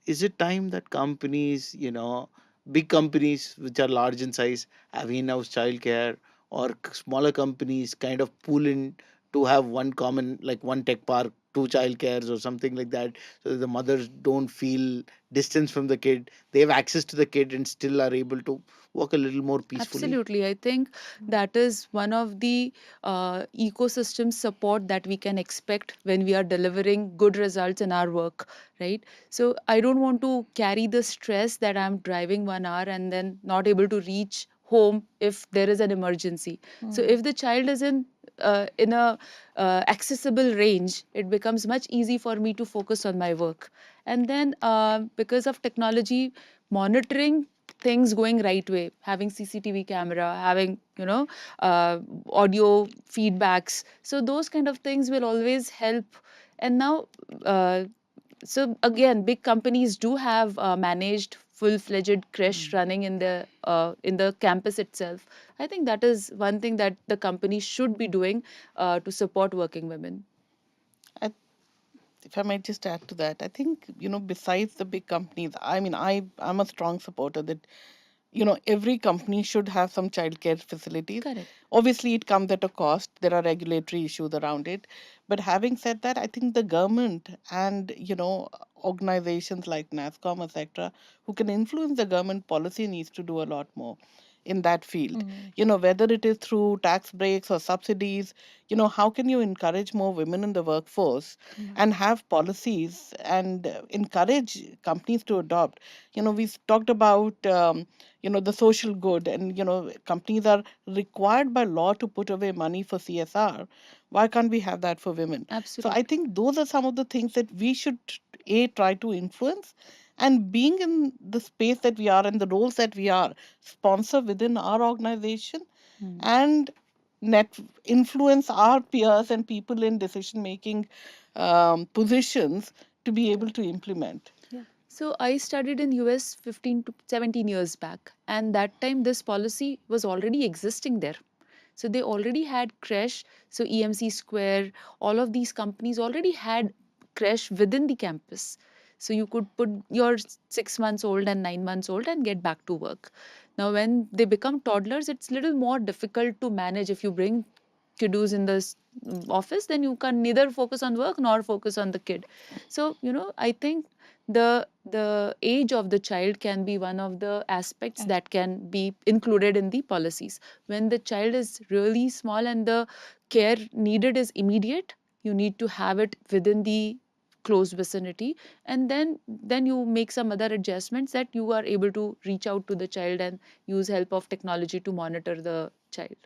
is it time that companies, big companies which are large in size, have in-house childcare, or smaller companies kind of pool in to have one common, like one tech park, two childcares or something like that, so that the mothers don't feel distance from the kid. They have access to the kid and still are able to work a little more peacefully. Absolutely. I think that is one of the ecosystem support that we can expect when we are delivering good results in our work, right? So I don't want to carry the stress that I'm driving 1 hour and then not able to reach home if there is an emergency. So if the child is in a accessible range, it becomes much easy for me to focus on my work. And then because of technology, monitoring things going right way, having CCTV camera, having audio feedbacks, so those kind of things will always help. And now uh, so again, big companies do have managed full-fledged creche running in the campus itself. I think that is one thing that the company should be doing to support working women. I, if I might just add to that, I think, besides the big companies, I mean, I'm a strong supporter that, every company should have some childcare facilities. Correct. Obviously, it comes at a cost. There are regulatory issues around it. But having said that, I think the government and, organizations like NASCOM, etc., who can influence the government policy needs to do a lot more in that field. Whether it is through tax breaks or subsidies, how can you encourage more women in the workforce and have policies and encourage companies to adopt? We've talked about, the social good, and, companies are required by law to put away money for CSR. Why can't we have that for women? So I Absolutely. think those are some of the things that we should, A, try to influence, and being in the space that we are and the roles that we are, sponsor within our organization and net influence our peers and people in decision making positions to be able to implement. Yeah. So I studied in US 15 to 17 years back, and that time this policy was already existing there. So they already had creche, so EMC Square, all of these companies already had creche within the campus. So you could put your 6 months old and 9 months old and get back to work. Now, when they become toddlers, it's little more difficult to manage. If you bring kiddos in this office, then you can neither focus on work nor focus on the kid. So I think the age of the child can be one of the aspects that can be included in the policies. When the child is really small and the care needed is immediate, you need to have it within the close vicinity, and then you make some other adjustments that you are able to reach out to the child and use help of technology to monitor the child.